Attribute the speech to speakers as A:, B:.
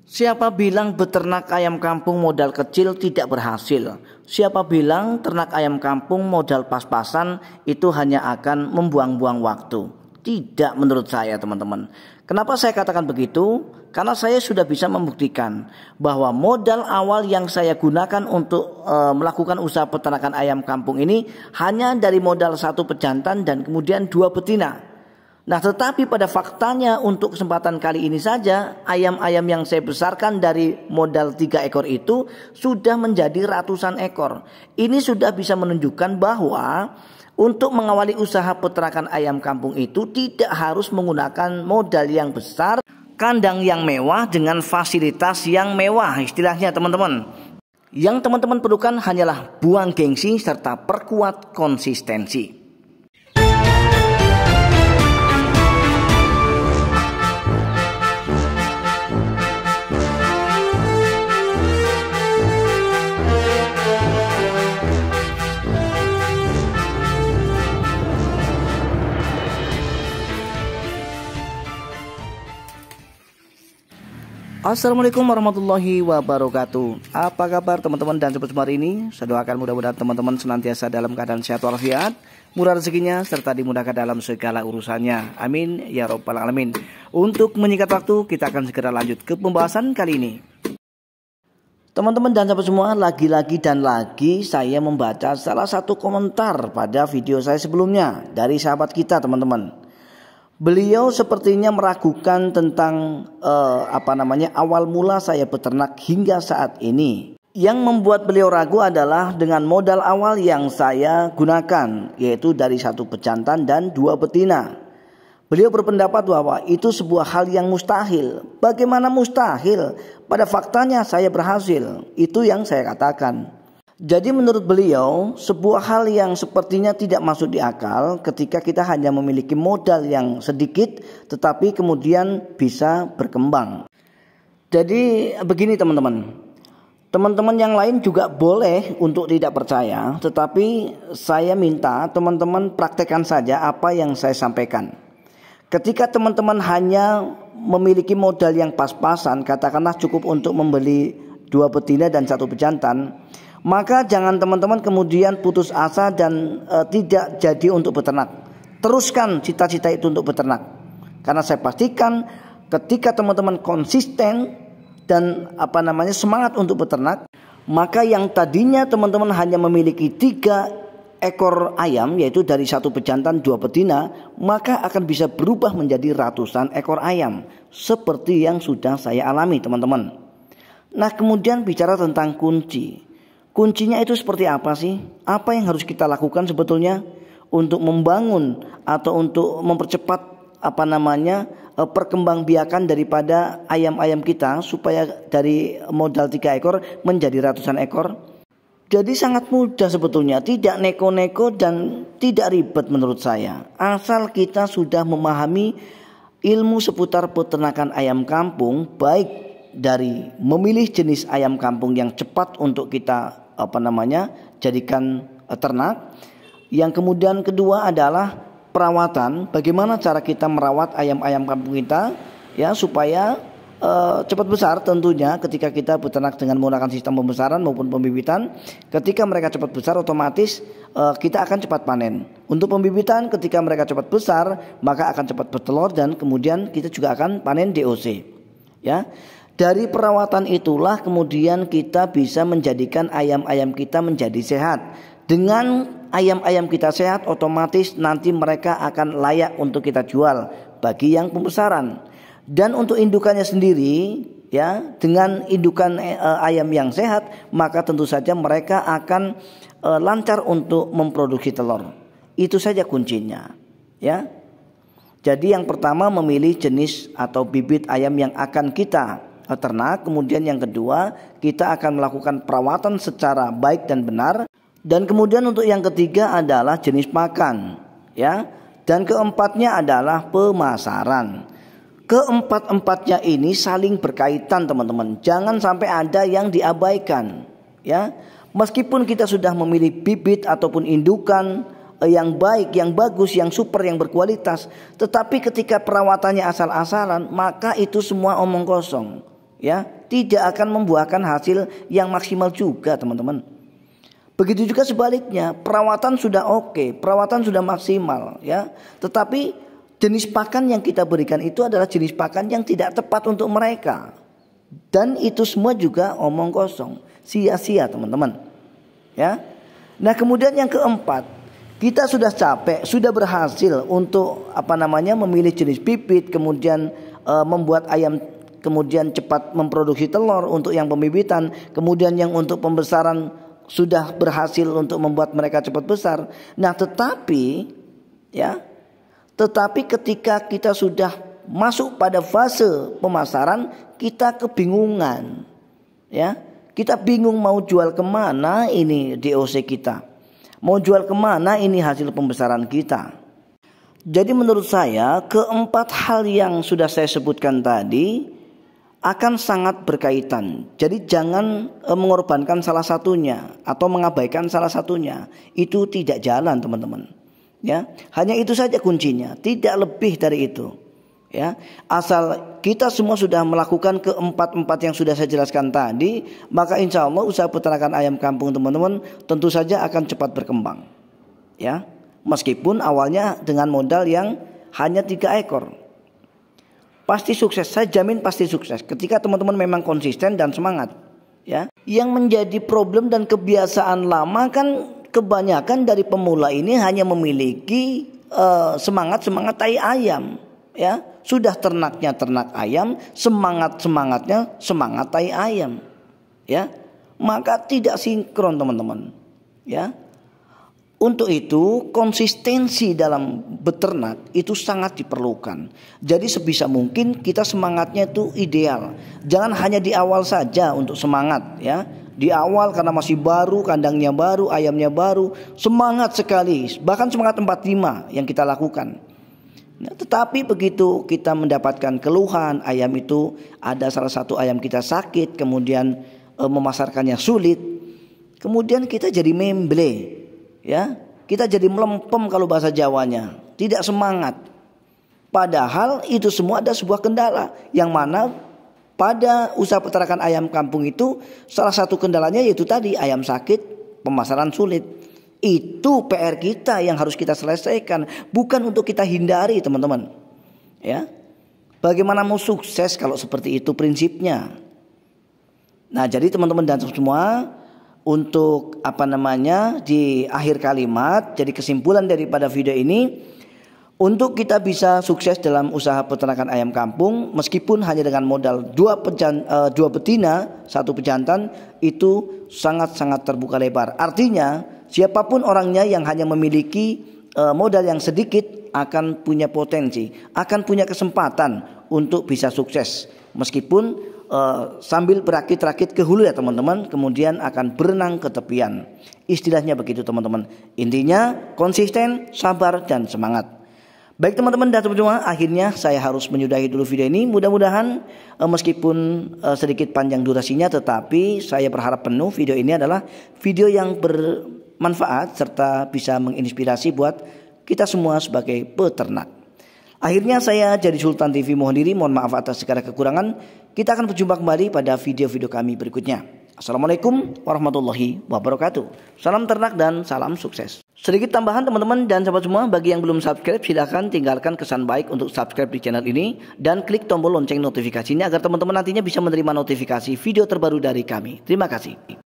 A: Siapa bilang beternak ayam kampung modal kecil tidak berhasil? Siapa bilang ternak ayam kampung modal pas-pasan itu hanya akan membuang-buang waktu? Tidak, menurut saya, teman-teman. Kenapa saya katakan begitu? Karena saya sudah bisa membuktikan bahwa modal awal yang saya gunakan untuk melakukan usaha peternakan ayam kampung ini hanya dari modal 1 pejantan dan kemudian 2 betina. Nah, tetapi pada faktanya untuk kesempatan kali ini saja, ayam-ayam yang saya besarkan dari modal 3 ekor itu sudah menjadi ratusan ekor. Ini sudah bisa menunjukkan bahwa untuk mengawali usaha peternakan ayam kampung itu tidak harus menggunakan modal yang besar, kandang yang mewah dengan fasilitas yang mewah istilahnya, teman-teman. Yang teman-teman perlukan hanyalah buang gengsi serta perkuat konsistensi. Assalamualaikum warahmatullahi wabarakatuh. Apa kabar teman-teman dan sobat semua hari ini? Saya doakan mudah-mudahan teman-teman senantiasa dalam keadaan sehat walafiat, murah rezekinya serta dimudahkan dalam segala urusannya. Amin ya rabbal alamin. Untuk menyingkat waktu, kita akan segera lanjut ke pembahasan kali ini. Teman-teman dan sahabat semua, lagi-lagi dan lagi saya membaca salah satu komentar pada video saya sebelumnya dari sahabat kita, teman-teman. Beliau sepertinya meragukan tentang awal mula saya beternak hingga saat ini. Yang membuat beliau ragu adalah dengan modal awal yang saya gunakan, yaitu dari 1 pejantan dan 2 betina. Beliau berpendapat bahwa itu sebuah hal yang mustahil. Bagaimana mustahil? Pada faktanya saya berhasil. Itu yang saya katakan. Jadi menurut beliau sebuah hal yang sepertinya tidak masuk di akal ketika kita hanya memiliki modal yang sedikit tetapi kemudian bisa berkembang. Jadi begini teman-teman. Teman-teman yang lain juga boleh untuk tidak percaya, tetapi saya minta teman-teman praktekkan saja apa yang saya sampaikan. Ketika teman-teman hanya memiliki modal yang pas-pasan, katakanlah cukup untuk membeli 2 betina dan 1 pejantan, maka jangan teman-teman kemudian putus asa dan tidak jadi untuk beternak. Teruskan cita-cita itu untuk beternak. Karena saya pastikan ketika teman-teman konsisten dan semangat untuk beternak, maka yang tadinya teman-teman hanya memiliki 3 ekor ayam, yaitu dari 1 pejantan 2 betina, maka akan bisa berubah menjadi ratusan ekor ayam seperti yang sudah saya alami, teman-teman. Nah, kemudian bicara tentang kunci. Kuncinya itu seperti apa sih? Apa yang harus kita lakukan sebetulnya untuk membangun atau untuk mempercepat perkembangbiakan daripada ayam-ayam kita supaya dari modal 3 ekor menjadi ratusan ekor? Jadi sangat mudah sebetulnya, tidak neko-neko dan tidak ribet menurut saya. Asal kita sudah memahami ilmu seputar peternakan ayam kampung, baik dari memilih jenis ayam kampung yang cepat untuk kita jadikan ternak. Yang kemudian kedua adalah perawatan. Bagaimana cara kita merawat ayam-ayam kampung kita ya supaya cepat besar tentunya ketika kita beternak dengan menggunakan sistem pembesaran maupun pembibitan. Ketika mereka cepat besar otomatis kita akan cepat panen. Untuk pembibitan ketika mereka cepat besar maka akan cepat bertelur dan kemudian kita juga akan panen DOC. Ya. Dari perawatan itulah kemudian kita bisa menjadikan ayam-ayam kita menjadi sehat. Dengan ayam-ayam kita sehat otomatis nanti mereka akan layak untuk kita jual bagi yang pembesaran. Dan untuk indukannya sendiri ya, dengan indukan ayam yang sehat maka tentu saja mereka akan lancar untuk memproduksi telur. Itu saja kuncinya ya. Jadi yang pertama memilih jenis atau bibit ayam yang akan kita ternak. Kemudian yang kedua kita akan melakukan perawatan secara baik dan benar. Dan kemudian untuk yang ketiga adalah jenis pakan ya. Dan keempatnya adalah pemasaran. Keempat-empatnya ini saling berkaitan teman-teman. Jangan sampai ada yang diabaikan ya. Meskipun kita sudah memilih bibit ataupun indukan yang baik, yang bagus, yang super, yang berkualitas, tetapi ketika perawatannya asal-asalan maka itu semua omong kosong. Ya, tidak akan membuahkan hasil yang maksimal juga teman-teman. Begitu juga sebaliknya, perawatan sudah oke, perawatan sudah maksimal ya, tetapi jenis pakan yang kita berikan itu adalah jenis pakan yang tidak tepat untuk mereka. Dan itu semua juga omong kosong, sia-sia teman-teman. Ya. Nah, kemudian yang keempat, kita sudah capek, sudah berhasil untuk memilih jenis bibit, kemudian membuat ayam kemudian cepat memproduksi telur untuk yang pembibitan, kemudian yang untuk pembesaran sudah berhasil untuk membuat mereka cepat besar. Nah, tetapi ketika kita sudah masuk pada fase pemasaran, kita kebingungan. Ya, kita bingung mau jual kemana ini DOC kita, mau jual kemana ini hasil pembesaran kita. Jadi menurut saya keempat hal yang sudah saya sebutkan tadi akan sangat berkaitan. Jadi jangan mengorbankan salah satunya atau mengabaikan salah satunya. Itu tidak jalan teman-teman. Ya, hanya itu saja kuncinya, tidak lebih dari itu. Ya, asal kita semua sudah melakukan keempat-empat yang sudah saya jelaskan tadi, maka insya Allah usaha peternakan ayam kampung teman-teman tentu saja akan cepat berkembang. Ya, meskipun awalnya dengan modal yang hanya 3 ekor. Pasti sukses, saya jamin pasti sukses ketika teman-teman memang konsisten dan semangat. Ya, yang menjadi problem dan kebiasaan lama kan kebanyakan dari pemula ini hanya memiliki semangat tai ayam. Ya, sudah ternaknya ternak ayam, semangatnya semangat tai ayam. Ya, maka tidak sinkron teman-teman. Ya. Untuk itu konsistensi dalam beternak itu sangat diperlukan. Jadi sebisa mungkin kita semangatnya itu ideal. Jangan hanya di awal saja untuk semangat ya. Di awal karena masih baru, kandangnya baru, ayamnya baru, semangat sekali. Bahkan semangat 45 yang kita lakukan. Nah, tetapi begitu kita mendapatkan keluhan, ayam itu ada salah satu ayam kita sakit, kemudian memasarkannya sulit. Kemudian kita jadi memble. Ya, kita jadi melempem kalau bahasa Jawanya, tidak semangat. Padahal itu semua ada sebuah kendala yang mana pada usaha peternakan ayam kampung itu salah satu kendalanya yaitu tadi ayam sakit, pemasaran sulit. Itu PR kita yang harus kita selesaikan, bukan untuk kita hindari teman-teman. Ya, bagaimana mau sukses kalau seperti itu prinsipnya? Nah, jadi teman-teman dan semua. Untuk di akhir kalimat, jadi kesimpulan daripada video ini, untuk kita bisa sukses dalam usaha peternakan ayam kampung, meskipun hanya dengan modal 2 betina, 1 pejantan, itu sangat-sangat terbuka lebar. Artinya siapapun orangnya yang hanya memiliki modal yang sedikit akan punya potensi, akan punya kesempatan untuk bisa sukses. Meskipun sambil berakit-rakit ke hulu ya teman-teman, kemudian akan berenang ke tepian. Istilahnya begitu teman-teman. Intinya konsisten, sabar dan semangat. Baik teman-teman dan teman-teman, akhirnya saya harus menyudahi dulu video ini. Mudah-mudahan meskipun sedikit panjang durasinya, tetapi saya berharap penuh video ini adalah video yang bermanfaat serta bisa menginspirasi buat kita semua sebagai peternak. Akhirnya saya jadi Sultan TV mohon diri, mohon maaf atas segala kekurangan. Kita akan berjumpa kembali pada video-video kami berikutnya. Assalamualaikum warahmatullahi wabarakatuh. Salam ternak dan salam sukses. Sedikit tambahan teman-teman dan sahabat semua, bagi yang belum subscribe silahkan tinggalkan kesan baik untuk subscribe di channel ini dan klik tombol lonceng notifikasinya agar teman-teman nantinya bisa menerima notifikasi video terbaru dari kami. Terima kasih.